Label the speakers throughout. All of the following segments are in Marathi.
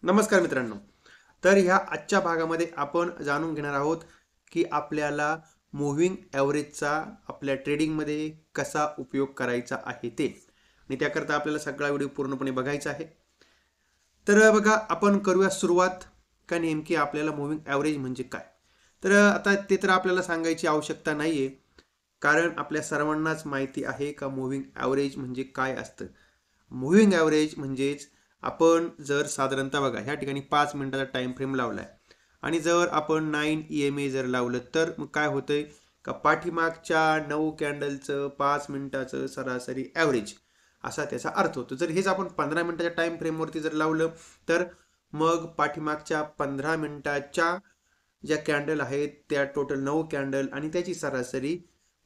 Speaker 1: नमस्कार मित्रांनो. तर ह्या आजच्या भागामध्ये आपण जाणून घेणार आहोत की आपल्याला मूव्हिंग ॲव्हरेजचा आपल्या ट्रेडिंगमध्ये कसा उपयोग करायचा आहे ते. आणि त्याकरता आपल्याला सगळा व्हिडिओ पूर्णपणे बघायचा आहे. तर बघा, आपण करूया सुरुवात का नेमकी आपल्याला मूव्हिंग ॲव्हरेज म्हणजे काय. तर आता ते तर आपल्याला सांगायची आवश्यकता नाही आहे, कारण आपल्या सर्वांनाच माहिती आहे का मूव्हिंग ॲव्हरेज म्हणजे काय असतं. मूव्हिंग ॲव्हरेज म्हणजेच आपण जर साधारणतः बघा ह्या ठिकाणी 5 मिनिटाचा टाइम फ्रेम लावलाय आणि जर आपण 9 EMA जर लावलं तर मग काय होतंय का पाठीमागच्या 9 कॅन्डलचं 5 मिनिटाचं सरासरी ॲव्हरेज असा त्याचा अर्थ होतो. जर हेच आपण 15 मिनिटाच्या टाइम फ्रेमवरती जर लावलं तर मग पाठीमागच्या 15 मिनिटाच्या ज्या कॅन्डल आहेत त्या टोटल 9 कॅन्डल आणि त्याची सरासरी,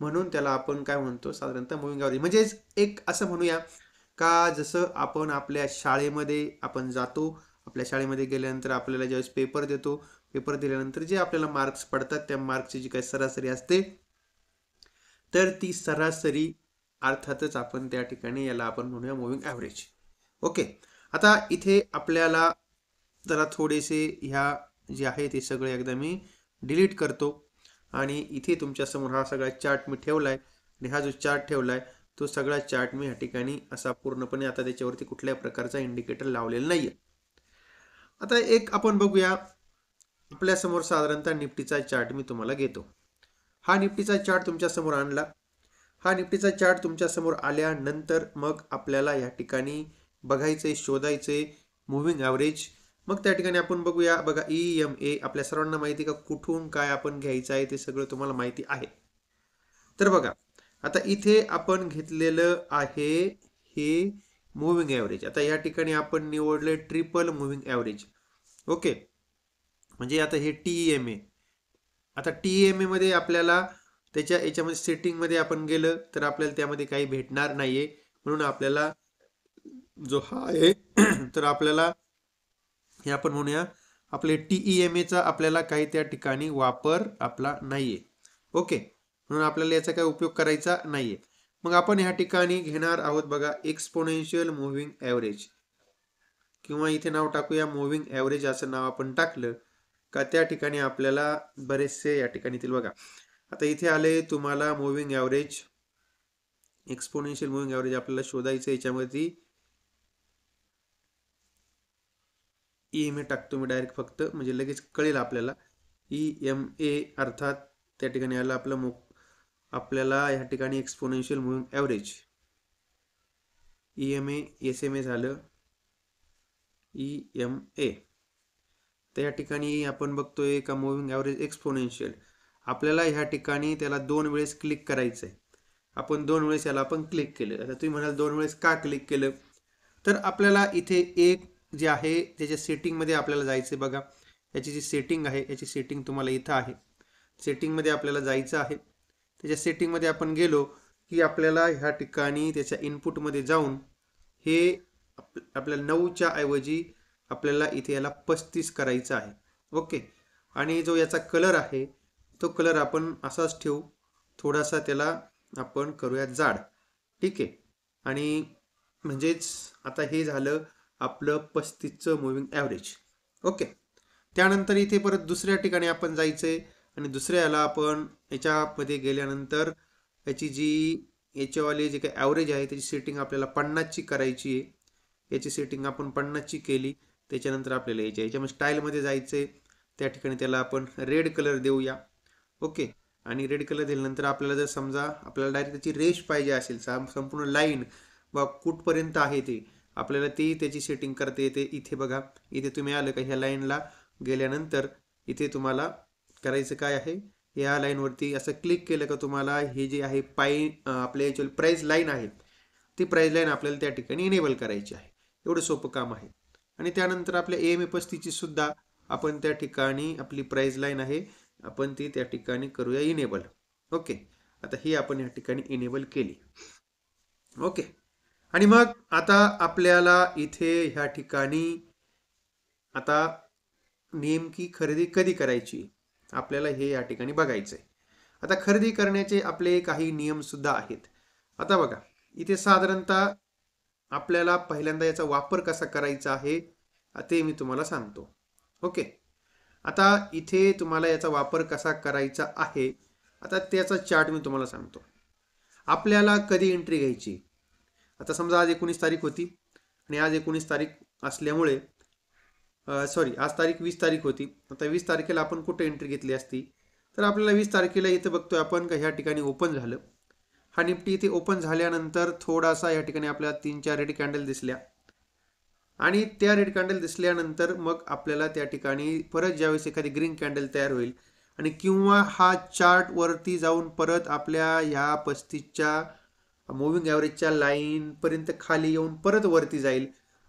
Speaker 1: म्हणून त्याला आपण काय म्हणतो साधारणतः मूव्हिंग ॲव्हरेज. म्हणजेच एक असं म्हणूया का जसं आपण आपल्या शाळेमध्ये आपण जातो, आपल्या शाळेमध्ये गेल्यानंतर आपल्याला ज्यावेळेस पेपर देतो, पेपर दिल्यानंतर जे आपल्याला मार्क्स पडतात त्या मार्क्सची जी काही सरासरी असते तर ती सरासरी अर्थातच आपण त्या ठिकाणी याला आपण म्हणूया मूव्हिंग ॲव्हरेज. ओके. आता इथे आपल्याला जरा थोडेसे ह्या जे आहे ते सगळे एकदा मी डिलीट करतो आणि इथे तुमच्यासमोर हा सगळा चार्ट मी ठेवलाय आणि हा जो चार्ट ठेवलाय तो सगळा चार्ट मी या ठिकाणी असा पूर्णपणे आता त्याच्यावरती कुठल्या प्रकारचा इंडिकेटर लावलेला नाहीये. आता एक आपण बघूया, आपल्या समोर साधारणतः निफ्टीचा चार्ट मी तुम्हाला घेतो. हा निफ्टीचा चार्ट तुमच्या समोर आणला. हा निफ्टीचा चार्ट तुमच्या समोर आल्यानंतर मग आपल्याला या ठिकाणी बघायचे शोधायचे मूव्हिंग ॲव्हरेज. मग त्या ठिकाणी आपण बघूया. बघा, EMA आपल्या सर्वांना माहिती का कुठून काय आपण घ्यायचं आहे ते सगळं तुम्हाला माहिती आहे. तर बघा, आता इथे आपण घेतलेलं आहे हे मूव्हिंग ॲव्हरेज. आता या ठिकाणी आपण निवडले ट्रिपल मूव्हिंग ॲव्हरेज. ओके. म्हणजे आता हे TEMA. आता TEMA मध्ये आपल्याला त्याच्या याच्यामध्ये सेटिंगमध्ये आपण गेलं तर आपल्याला त्यामध्ये काही भेटणार नाहीये, म्हणून आपल्याला जो हा आहे तर आपल्याला हे आपण म्हणूया आपले TEMA चा आपल्याला काही त्या ठिकाणी वापर आपला नाहीये. ओके. म्हणून आपल्याला याचा काही उपयोग करायचा नाहीये. मग आपण ह्या ठिकाणी घेणार आहोत बघा एक्सपोनेन्शियल मूव्हिंग ॲव्हरेज, किंवा इथे नाव टाकूया मूव्हिंग ॲव्हरेज असं नाव आपण टाकलं का त्या ठिकाणी आपल्याला बरेचसे या ठिकाणी येतील. बघा, आता इथे आले तुम्हाला moving average, exponential moving average आपल्याला शोधायचं. याच्यामध्ये EMA टाकतो मी डायरेक्ट, फक्त म्हणजे लगेच कळेल आपल्याला. EMA अर्थात त्या ठिकाणी आलं आपलं आपल्याला या ठिकाणी exponential moving average. EMA SMA झालं EMA. तर या ठिकाणी आपण बघतोय का मूव्हिंग ॲव्हरेज एक्सपोनेन्शियल. आपल्याला ह्या ठिकाणी त्याला 2 वेळेस क्लिक करायचं आहे. आपण 2 वेळेस याला आपण क्लिक केलं. आता तुम्ही म्हणाल 2 वेळेस का क्लिक केलं, तर आपल्याला इथे एक जे आहे त्याच्या सेटिंगमध्ये आपल्याला जायचं. बघा, याची जी सेटिंग आहे याची सेटिंग तुम्हाला इथं आहे. सेटिंगमध्ये आपल्याला जायचं आहे. त्याच्या सेटिंगमध्ये आपण गेलो की आपल्याला ह्या ठिकाणी त्याच्या इनपुटमध्ये जाऊन हे आपल्याला 9च्या ऐवजी आपल्याला इथे याला 35 करायचं आहे. ओके. आणि जो याचा कलर आहे तो कलर आपण असाच ठेवू, थोडासा त्याला आपण करूया जाड. ठीक आहे. आणि म्हणजेच आता हे झालं आपलं 35चं मूव्हिंग ॲव्हरेज. ओके. त्यानंतर इथे परत दुसऱ्या ठिकाणी आपण जायचंय आणि दुसऱ्या याला आपण याच्यामध्ये गेल्यानंतर याची जी याच्यावाली जे काही ॲव्हरेज आहे त्याची सेटिंग आपल्याला 50ची करायची आहे. याची सेटिंग आपण 50ची केली. त्याच्यानंतर आपल्याला याच्यामध्ये स्टाईलमध्ये जायचंय. त्या ठिकाणी त्याला आपण रेड कलर देऊया. ओके. आणि रेड कलर दिल्यानंतर आपल्याला जर समजा आपल्याला डायरेक्ट त्याची रेश पाहिजे असेल, संपूर्ण लाईन व कुठपर्यंत आहे ते आपल्याला ती त्याची सेटिंग करता येते. इथे बघा, इथे तुम्ही आलं का ह्या लाईनला गेल्यानंतर इथे तुम्हाला करायचं काय आहे, या लाईनवरती असं क्लिक केलं का तुम्हाला हे जे आहे आपल्या याच्यावर प्राईस लाईन आहे ती प्राईस लाईन आपल्याला त्या ठिकाणी इनेबल करायची आहे. एवढं सोपं काम आहे. आणि त्यानंतर आपल्या EMA 35ची सुद्धा आपण त्या ठिकाणी आपली प्राईस लाईन आहे आपण ती त्या ठिकाणी करूया इनेबल. ओके. आता ही आपण या ठिकाणी इनेबल केली. ओके. आणि मग आता आपल्याला इथे ह्या ठिकाणी आता नेमकी खरेदी कधी करायची आपल्याला हे या ठिकाणी बघायचंय. आता खरेदी करण्याचे आपले काही नियम सुद्धा आहेत. आता बघा, इथे साधारणतः आपल्याला पहिल्यांदा याचा वापर कसा करायचा आहे ते मी तुम्हाला सांगतो. ओके. आता इथे तुम्हाला याचा वापर कसा करायचा आहे, आता त्याचा चार्ट मी तुम्हाला सांगतो. आपल्याला कधी एंट्री घ्यायची. आता समजा आज 19 तारीख होती आणि आज 19 तारीख असल्यामुळे सॉरी, आज तारीख 20 तारीख होती. आता 20 तारखेला आपण कुठे एंट्री घेतली असती, तर आपल्याला 20 तारखेला इथं बघतोय आपण का ह्या ठिकाणी ओपन झालं. हा निफ्टी इथे ओपन झाल्यानंतर थोडासा या ठिकाणी आपल्याला 3-4 रेड कॅन्डल दिसल्या आणि त्या रेड कॅन्डल दिसल्यानंतर मग आपल्याला त्या ठिकाणी परत ज्यावेळेस एखादी ग्रीन कॅन्डल तयार होईल आणि किंवा हा चार्ट वरती जाऊन परत आपल्या ह्या 35च्या मूव्हिंग ॲव्हरेजच्या लाईनपर्यंत खाली येऊन परत वरती जाईल,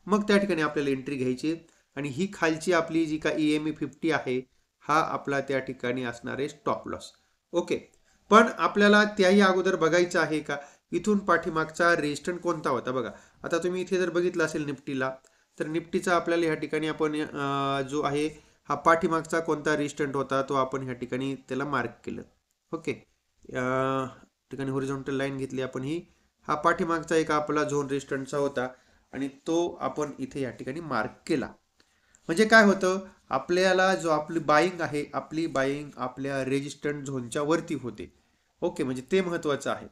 Speaker 1: मग त्या ठिकाणी आपल्याला एंट्री घ्यायची. आणि ही खालची आपली जी का EMA 50 आहे, हा आपला त्या ठिकाणी असणारे स्टॉप लॉस. ओके. पण आपल्याला त्याही अगोदर बघायचं आहे का इथून पाठीमागचा रेजिस्टन्स कोणता होता. बघा, आता तुम्ही इथे जर बघितलं असेल निफ्टीला, तर निफ्टीचा आपल्याला ह्या ठिकाणी आपण जो आहे हा पाठीमागचा कोणता रेजिस्टन्स होता तो आपण ह्या ठिकाणी त्याला मार्क केलं. ओके. ठिकाणी हॉरिझॉन्टल लाईन घेतली आपण ही, हा पाठीमागचा एक आपला झोन रेजिस्टन्सचा होता आणि तो आपण इथे या ठिकाणी मार्क केला. म्हणजे काय होतं, आपल्याला जो आपली बाईंग आहे, आपली बाईंग आपल्या रेजिस्टन्स झोनच्या वरती होते. ओके, म्हणजे ते महत्त्वाचं आहे.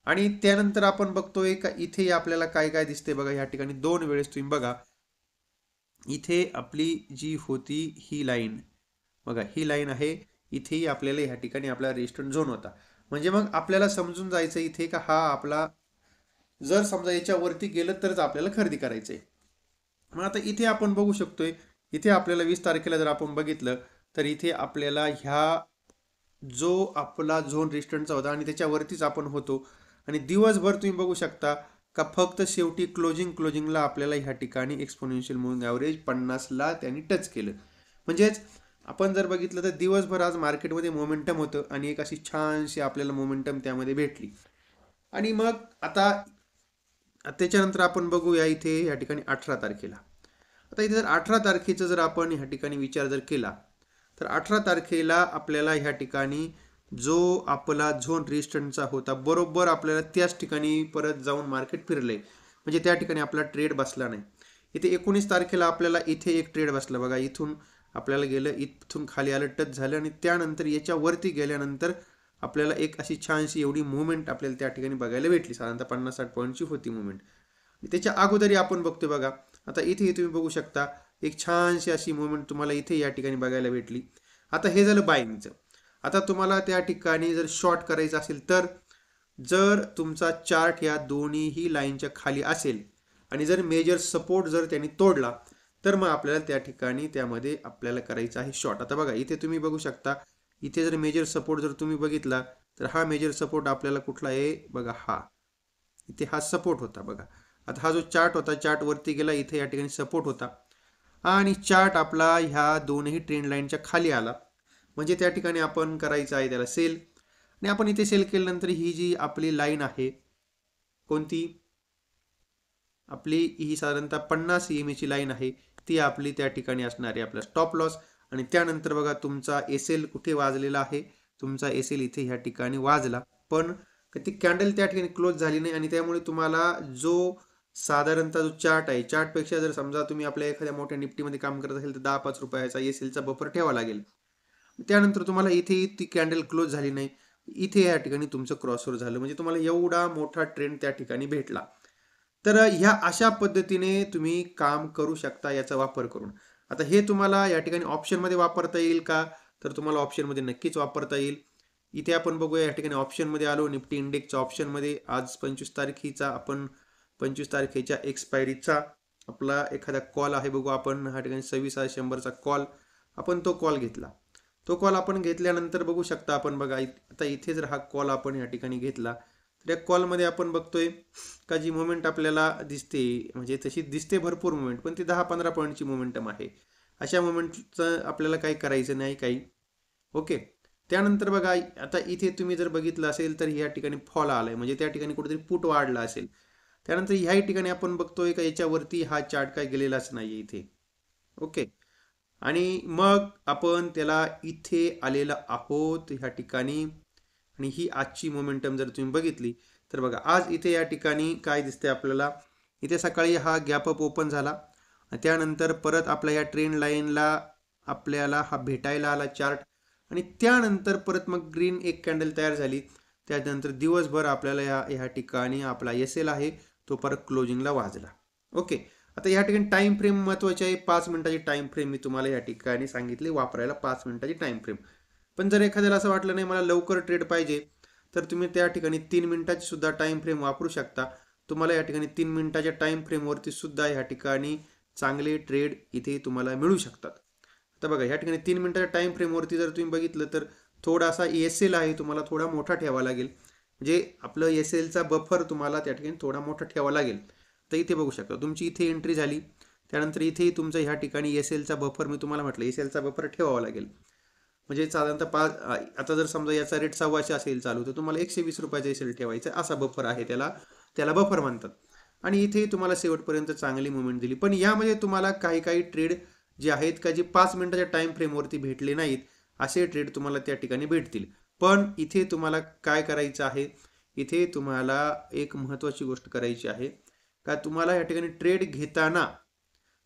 Speaker 1: आणि त्यानंतर आपण बघतोय का इथे आपल्याला काय काय दिसते. बघा, या ठिकाणी 2 वेळेस तुम्ही बघा, इथे आपली जी होती ही लाईन, बघा ही लाईन आहे, इथेही आपल्याला ह्या ठिकाणी आपला रेजिस्टन्स झोन होता. म्हणजे मग आपल्याला समजून जायचं इथे का हा आपला जर समजा याच्यावरती गेलं तरच आपल्याला खरेदी करायचंय. मग आता इथे आपण बघू शकतोय, इथे आपल्याला 20 तारखेला जर आपण बघितलं तर इथे आपल्याला ह्या जो आपला झोन रेजिस्टन्सचा होता आणि त्याच्यावरतीच आपण होतो आणि दिवसभर तुम्ही बघू शकता का फक्त शेवटी क्लोजिंगला आपल्याला ह्या ठिकाणी एक्सपोनेन्शियल मूव्हिंग ॲव्हरेज 50ला त्यांनी टच केलं. म्हणजेच आपण जर बघितलं तर दिवसभर आज मार्केटमध्ये मोमेंटम होतं आणि एक अशी छानशी आपल्याला मोमेंटम त्यामध्ये भेटली. आणि मग आता त्याच्यानंतर आपण बघूया इथे या ठिकाणी 18 तारखेला. आता इथे जर 18 तारखेचा जर आपण ह्या ठिकाणी विचार जर केला तर 18 तारखेला आपल्याला ह्या ठिकाणी जो आपला झोन रेजिस्टन्सचा होता बरोबर आपल्याला त्याच ठिकाणी परत जाऊन मार्केट फिरले. म्हणजे त्या ठिकाणी आपला ट्रेड बसला नाही. इथे 19 तारखेला आपल्याला इथे एक ट्रेड बसला. बघा, इथून आपल्याला गेलं, इथून खाली आलं, टच झालं आणि त्यानंतर याच्यावरती गेल्यानंतर आपल्याला एक अशी छानशी एवढी मुवमेंट आपल्याला त्या ठिकाणी बघायला भेटली. साधारणतः 50-60 पॉईंटची होती मुवमेंट. त्याच्या अगोदरही आपण बघतोय. बघा, आता इथे तुम्ही बघू शकता एक छानशी अशी मुवमेंट तुम्हाला इथे या ठिकाणी बघायला भेटली. आता हे झालं बाईंगचं. आता तुम्हाला त्या ठिकाणी जर शॉर्ट करायचं असेल तर जर तुमचा चार्ट या दोन्हीही लाईनच्या खाली असेल आणि जर मेजर सपोर्ट जर त्यांनी तोडला तर मग आपल्याला त्या ठिकाणी त्यामध्ये आपल्याला करायचं आहे शॉर्ट. आता बघा, इथे तुम्ही बघू शकता, इथे जर मेजर सपोर्ट जर तुम्ही बघितला तर हा मेजर सपोर्ट आपल्याला कुठला आहे. बघा, हा इथे हा सपोर्ट होता. बघा, आता हा जो चार्ट होता, चार्ट वरती गेला, इथे या ठिकाणी सपोर्ट होता आणि चार्ट आपला ह्या दोनही ट्रेंड लाईनच्या खाली आला. म्हणजे त्या ठिकाणी आपण करायचं आहे त्याला सेल. आणि आपण इथे सेल केल्यानंतर ही जी आपली लाईन आहे कोणती, आपली ही साधारणतः 50 EMA ची लाईन आहे, ती आपली त्या ठिकाणी असणार आहे आपला स्टॉप लॉस. आणि त्यानंतर बघा तुमचा SL कुठे वाजलेला आहे, तुमचा SL इथे ह्या ठिकाणी वाजला, पण ती कॅन्डल त्या ठिकाणी क्लोज झाली नाही आणि त्यामुळे तुम्हाला जो साधारणतः जो चार्ट आहे, चार्टपेक्षा जर समजा तुम्ही आपल्या एखाद्या मोठ्या निफ्टीमध्ये काम करत असेल तर 10-5 रुपयाचा SLचा बफर ठेवा लागेल. त्यानंतर तुम्हाला इथे ती कॅन्डल क्लोज झाली नाही, इथे या ठिकाणी तुमचं क्रॉसओव्हर झालं, म्हणजे तुम्हाला एवढा मोठा ट्रेंड त्या ठिकाणी भेटला. तर ह्या अशा पद्धतीने तुम्ही काम करू शकता याचा वापर करून. आता हे तुम्हाला या ठिकाणी ऑप्शनमध्ये वापरता येईल का, तर तुम्हाला ऑप्शनमध्ये नक्कीच वापरता येईल. इथे आपण बघूया, या ठिकाणी ऑप्शनमध्ये आलो, निफ्टी इंडेक्सच्या ऑप्शनमध्ये. आज 25 तारखेचा आपण 25 तारखेच्या एक्सपायरीचा आपला एखादा कॉल आहे, बघू आपण ह्या ठिकाणी 26,100चा कॉल, आपण तो कॉल घेतला. तो कॉल आपण घेतल्यानंतर बघू शकता आपण, बघा आता इथे जर हा कॉल आपण या ठिकाणी घेतला तर या कॉलमध्ये आपण बघतोय का जी मुवमेंट आपल्याला दिसते, म्हणजे तशी दिसते भरपूर मुवमेंट, पण ती 10-15 पॉईंटची मुवमेंटम आहे. अशा मुवमेंटचं आपल्याला काही करायचं नाही काही. ओके. त्यानंतर बघा, आता इथे तुम्ही जर बघितलं असेल तर ह्या ठिकाणी फॉल आलाय, म्हणजे त्या ठिकाणी कुठेतरी पुट वाढला असेल. त्यानंतर ह्या ठिकाणी आपण बघतोय का याच्यावरती हा चार्ट काय गेलेलाच नाहीये इथे. ओके. आणि मग आपण त्याला इथे आलेला आहोत ह्या ठिकाणी. आणि ही आजची मोमेंटम जर तुम्ही बघितली तर बघा, आज इथे या ठिकाणी काय दिसते आपल्याला, इथे सकाळी हा गॅप अप ओपन झाला त्यानंतर परत आपल्या ह्या ट्रेंड लाईनला आपल्याला हा भेटायला आला चार्ट आणि त्यानंतर परत मग ग्रीन एक कॅन्डल तयार झाली. त्यानंतर दिवसभर आपल्याला ह्या ठिकाणी आपला एल आहे तो परत क्लोजिंगला वाजला. ओके, आता या ठिकाणी टाइम फ्रेम महत्वाची आहे. 5 मिनिटाची टाइम फ्रेम मी तुम्हाला या ठिकाणी सांगितली वापरायला, 5 मिनिटाची टाइम फ्रेम. पण जर एखाद्याला असं वाटलं नाही मला लवकर ट्रेड पाहिजे, तर तुम्ही त्या ठिकाणी 3 मिनिटाची सुद्धा टाइम फ्रेम वापरू शकता. तुम्हाला या ठिकाणी 3 मिनिटाच्या टाइम फ्रेमवरती सुद्धा या ठिकाणी चांगले ट्रेड इथे तुम्हाला मिळू शकतात. आता बघा या ठिकाणी 3 मिनिटाच्या टाइम फ्रेमवरती जर तुम्ही बघितलं तर थोडासा एल आहे तुम्हाला थोडा मोठा ठेवावा लागेल. म्हणजे आपलं एलचा बफर तुम्हाला त्या ठिकाणी थोडा मोठा ठेवावा लागेल. तर इथे बघू शकता तुमची इथे एंट्री झाली, त्यानंतर इथेही तुमचं ह्या ठिकाणी एलचा बफर मी तुम्हाला म्हटलं एलचा बफर ठेवावा लागेल. म्हणजे साधारणतः आता जर समजा याचा रेट 1,400 असेल चालू, तर तुम्हाला 120 रुपयाचा एल ठेवायचा असा बफर आहे, त्याला बफर म्हणतात. आणि इथे तुम्हाला शेवटपर्यंत चांगली मुवमेंट दिली. पण यामध्ये तुम्हाला काही काही ट्रेड जे आहेत का जे 5 मिनिटाच्या टाइम फ्रेमवरती भेटले नाहीत, असे ट्रेड तुम्हाला त्या ठिकाणी भेटतील. पण इथे तुम्हाला काय करायचं आहे, इथे तुम्हाला एक महत्त्वाची गोष्ट करायची आहे का तुम्हाला या ठिकाणी ट्रेड घेताना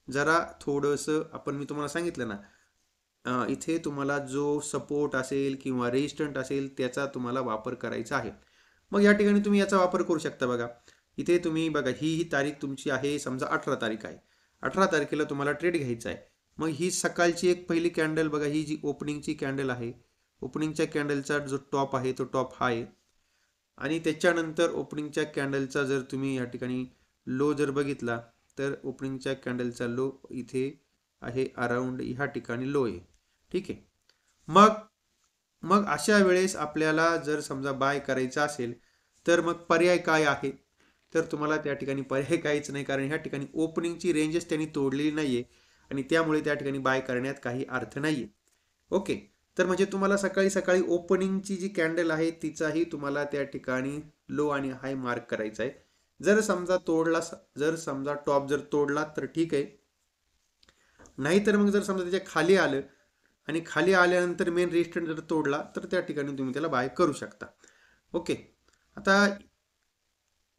Speaker 1: जरा थोडंसं मी तुम्हाला सांगितलं ना, इथे तुम्हाला जो सपोर्ट असेल किंवा रेजिस्टंट असेल त्याचा तुम्हाला वापर करायचा आहे. मग या ठिकाणी तुम्ही याचा वापर करू शकता. बघा इथे तुम्ही बघा ही तारीख तुमची आहे, समजा 18 तारीख आहे. 18 तारखेला तुम्हाला ट्रेड घ्यायचा आहे. मग ही सकाळची एक पहिली कॅन्डल बघा, ही जी ओपनिंगची कॅन्डल आहे, ओपनिंगच्या कॅन्डलचा जो टॉप आहे तो टॉप हा आहे. आणि त्याच्यानंतर ओपनिंगच्या कॅन्डलचा जर तुम्ही या ठिकाणी लो जर बघितला तर ओपनिंगच्या कॅन्डलचा लो इथे आहे, अराउंड ह्या ठिकाणी लो आहे. ठीक आहे. मग मग अशा वेळेस आपल्याला जर समजा बाय करायचं असेल तर मग पर्याय काय आहे, तर तुम्हाला त्या ठिकाणी पर्याय काहीच नाही, कारण ह्या ठिकाणी ओपनिंगची रेंजच त्यांनी तोडलेली नाहीये आणि त्यामुळे त्या ठिकाणी बाय करण्यात काही अर्थ नाहीये. ओके, तर म्हणजे तुम्हाला सकाळी सकाळी ओपनिंगची जी कॅन्डल आहे तिचाही तुम्हाला त्या ठिकाणी लो आणि हाय मार्क करायचा आहे. जर समजा टॉप जर तोडला तर ठीक आहे, नाहीतर मग जर समजा त्याच्या खाली आलं आणि खाली आल्यानंतर मेन रेजिस्टन्स जर तोडला तर त्या ठिकाणी तुम्ही त्याला बाय करू शकता. ओके, आता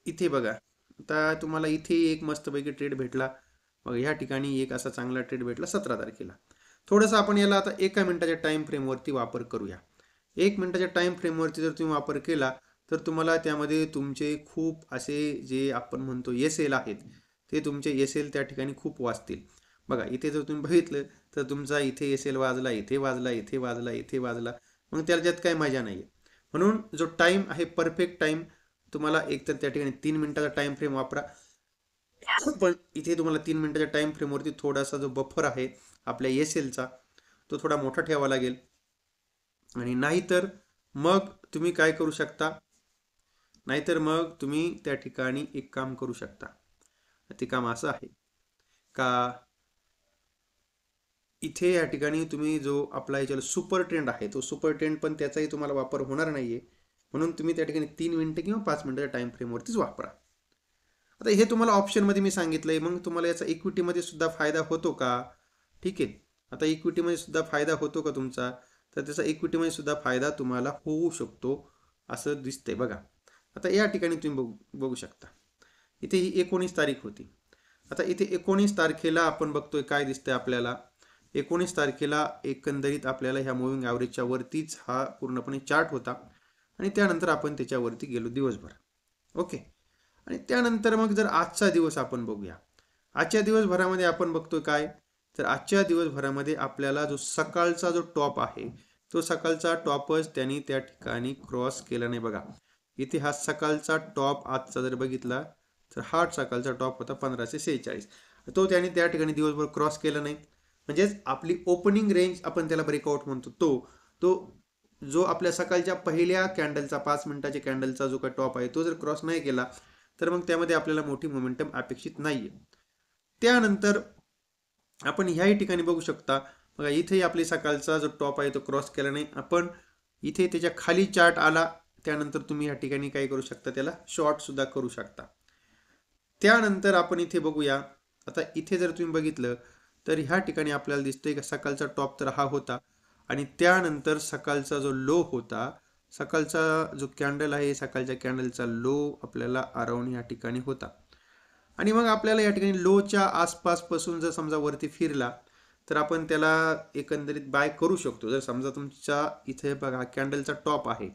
Speaker 1: इथे बघा, आता तुम्हाला इथे एक मस्तपैकी ट्रेड भेटला. मग ह्या ठिकाणी एक असा चांगला ट्रेड भेटला 17 तारखेला. थोडंसं आपण याला आता 1 मिनिटाच्या टाइम फ्रेमवरती वापर करूया. 1 मिनिटाच्या टाइम फ्रेमवरती जर तुम्ही वापर केला तर तुम्हाला त्यामध्ये तुमचे खूप असे जे आपण म्हणतो एल आहेत ते तुमचे एल त्या ठिकाणी खूप वाचतील. बघा इथे जर तुम्ही बघितलं तर तुमचा इथे एल वाजला, इथे वाजला, इथे वाजला, इथे वाजला, मग त्याच्यात काही मजा नाही. म्हणून जो टाइम आहे परफेक्ट टाइम तुम्हाला एक तर त्या ठिकाणी 3 मिनिटाचा टाइम फ्रेम वापरा, पण इथे तुम्हाला 3 मिनिटाच्या टाइम फ्रेमवरती थोडासा जो बफर आहे आपल्या एलचा तो थोडा मोठा ठेवावा लागेल. आणि नाहीतर मग तुम्ही काय करू शकता, नाहीतर मग तुम्ही त्या ठिकाणी एक काम करू शकता. ते काम असं आहे का इथे या ठिकाणी तुम्ही जो आपला याच्याला सुपर ट्रेंड आहे तो सुपर ट्रेंड पण त्याचाही तुम्हाला वापर होणार नाहीये, म्हणून तुम्ही त्या ठिकाणी 3 मिनिटं किंवा 5 मिनिटाच्या टाइम फ्रेमवरतीच वापरा. आता हे तुम्हाला ऑप्शनमध्ये मी सांगितलंय, मग तुम्हाला याचा इक्विटीमध्ये सुद्धा फायदा होतो का? ठीक आहे, आता इक्विटीमध्ये सुद्धा फायदा होतो का तुमचा, तर त्याचा इक्विटीमध्ये सुद्धा फायदा तुम्हाला होऊ शकतो असं दिसतंय. बघा आता या ठिकाणी तुम्ही बघू शकता इथे ही 19 तारीख होती. आता इथे 19 तारखेला आपण बघतोय काय दिसतंय आपल्याला, 19 तारखेला एकंदरीत आपल्याला ह्या मुव्हिंग ॲव्हरेजच्या वरतीच हा पूर्णपणे चार्ट होता आणि त्यानंतर आपण त्याच्यावरती गेलो दिवसभर. ओके, आणि त्यानंतर मग जर आजचा दिवस आपण बघूया, आजच्या दिवसभरामध्ये आपण बघतोय काय, तर आजच्या दिवसभरामध्ये आपल्याला जो सकाळचा जो टॉप आहे तो सकाळचा टॉपच त्यांनी त्या ठिकाणी क्रॉस केला नाही. बघा इथे हा सकाळचा टॉप आजचा जर बघितला तर हा सकाळचा टॉप होता 1546, तो त्यांनी त्या ठिकाणी दिवसभर क्रॉस केला नाही. म्हणजेच आपली ओपनिंग रेंज आपण त्याला ब्रेकआउट म्हणतो, तो जो आपल्या सकाळच्या पहिल्या कॅन्डलचा 5 मिनिटाच्या कॅन्डलचा जो काही टॉप आहे तो जर क्रॉस नाही केला तर मग त्यामध्ये आपल्याला मोठी मोमेंटम अपेक्षित नाहीये. त्यानंतर आपण ह्याही ठिकाणी बघू शकता, बघा इथेही आपली सकाळचा जो टॉप आहे तो क्रॉस केला नाही. आपण इथे त्याच्या खाली चार्ट आला, त्यानंतर तुम्ही या ठिकाणी काय करू शकता, त्याला शॉर्ट सुद्धा करू शकता. त्यानंतर आपण इथे बघूया, आता इथे जर तुम्ही बघितलं तर ह्या ठिकाणी आपल्याला दिसतंय का सकाळचा टॉप तर हा होता आणि त्यानंतर सकाळचा जो लो होता, सकाळचा जो कॅन्डल आहे सकाळच्या कॅन्डलचा लो आपल्याला अराउंड ह्या ठिकाणी होता. आणि मग आपल्याला या ठिकाणी लोच्या आसपासपासून जर समजा वरती फिरला तर आपण त्याला एकंदरीत बाय करू शकतो. जर समजा तुमच्या इथे बघा कॅन्डलचा टॉप आहे,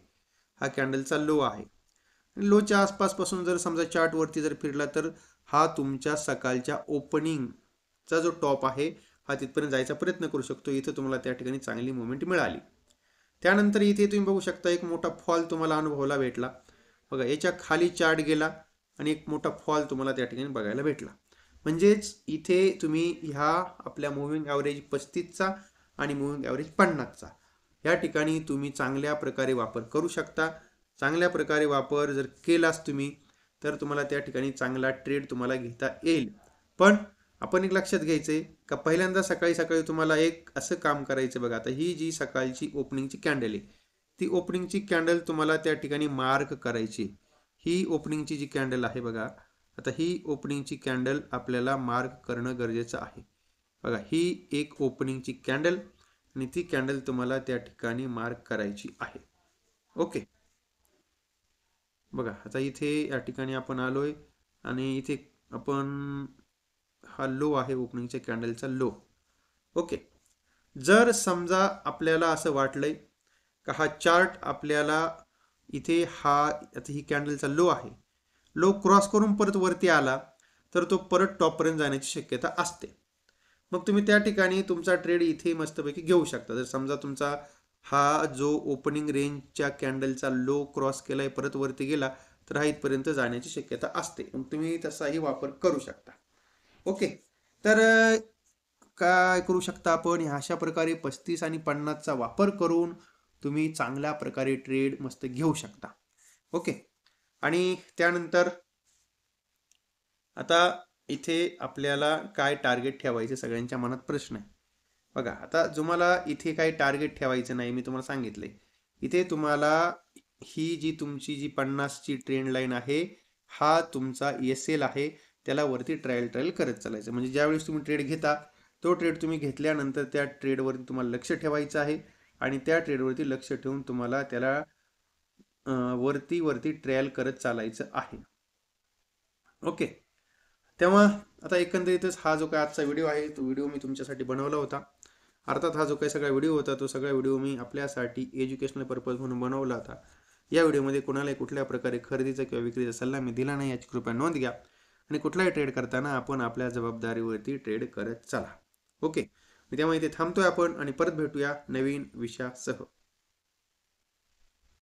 Speaker 1: हा कॅन्डलचा लो आहे, लोच्या आसपासपासून जर समजा चार्टवरती जर फिरला तर हा तुमच्या सकाळच्या ओपनिंगचा जो टॉप आहे हा तिथपर्यंत जायचा प्रयत्न करू शकतो. इथे तुम्हाला त्या ठिकाणी चांगली मुवमेंट मिळाली. त्यानंतर इथे तुम्ही बघू शकता एक मोठा फॉल तुम्हाला अनुभवायला भेटला. बघा याच्या खाली चार्ट गेला आणि एक मोठा फॉल तुम्हाला त्या ठिकाणी बघायला भेटला. म्हणजेच इथे तुम्ही ह्या आपल्या मुव्हिंग ॲव्हरेज 35चा आणि मुव्हिंग ॲव्हरेज 50चा या ठिकाणी तुम्ही चांगल्या प्रकारे वापर करू शकता. चांगल्या प्रकारे वापर जर केलास तुम्ही तर तुम्हाला त्या ठिकाणी चांगला ट्रेड तुम्हाला घेता येईल. पण आपण एक लक्षात घ्यायचंय का पहिल्यांदा सकाळी सकाळी तुम्हाला एक असं काम करायचं बघा. आता ही जी सकाळची ओपनिंगची कॅन्डल आहे ती ओपनिंगची कॅन्डल तुम्हाला त्या ठिकाणी मार्क करायची. ही ओपनिंगची जी कॅन्डल आहे बघा, आता ही ओपनिंगची कॅन्डल आपल्याला मार्क करणं गरजेचं आहे. बघा ही एक ओपनिंगची कॅन्डल आणि ती कॅन्डल तुम्हाला त्या ठिकाणी मार्क करायची आहे. ओके, बघा आता इथे या ठिकाणी आपण आलोय आणि इथे आपण हा लो आहे ओपनिंगच्या कॅन्डलचा लो. ओके, जर समजा आपल्याला असं वाटलंय का हा चार्ट आपल्याला इथे हा आता ही कॅन्डलचा लो आहे, लो क्रॉस करून परत वरती आला तर तो परत टॉपपर्यंत जाण्याची शक्यता असते. मग तुम्ही त्या ठिकाणी तुमचा ट्रेड इथे मस्तपैकी घेऊ शकता. जर समजा तुमचा हा जो ओपनिंग रेंजच्या कॅन्डलचा लो क्रॉस केलाय परत वरती गेला तर हा इथपर्यंत जाण्याची शक्यता असते. मग तुम्ही तसाही वापर करू शकता. ओके, तर काय करू शकता आपण अशा प्रकारे 35 आणि 50चा वापर करून तुम्ही चांगल्या प्रकारे ट्रेड मस्त घेऊ शकता. ओके, आणि त्यानंतर आता इथे आपल्याला काय टार्गेट ठेवायचे सगळ्यांच्या मनात प्रश्न आहे. बघा आता तुम्हाला इथे काही टार्गेट ठेवायचं नाही, मी तुम्हाला सांगितलंय. इथे तुम्हाला ही जी तुमची जी 50ची ट्रेंड लाईन आहे हा तुमचा SL आहे, त्याला वरती ट्रायल करत चालायचं. म्हणजे ज्यावेळेस तुम्ही ट्रेड घेता तो ट्रेड तुम्ही घेतल्यानंतर त्या ट्रेडवरती तुम्हाला लक्ष ठेवायचं आहे आणि त्या ट्रेडवरती लक्ष ठेवून तुम्हाला त्याला वरती वरती ट्रायल करत चालायचं आहे. ओके, तेव्हा आता एकंदरीतच हा जो काय आजचा व्हिडिओ आहे तो व्हिडिओ मी तुमच्यासाठी बनवला होता. अर्थात हा जो काही सगळा व्हिडिओ होता तो सगळा व्हिडिओ मी आपल्यासाठी एज्युकेशनल पर्पज म्हणून बनवला होता. या व्हिडिओमध्ये कोणालाही कुठल्या प्रकारे खरेदीचा किंवा विक्रीचा सल्ला मी दिला नाही, याची कृपया नोंद घ्या. आणि कुठलाही ट्रेड करताना आपण आपल्या जबाबदारीवरती ट्रेड करत चला. ओके, त्यामुळे इथे थांबतोय आपण आणि परत भेटूया नवीन विषयासह.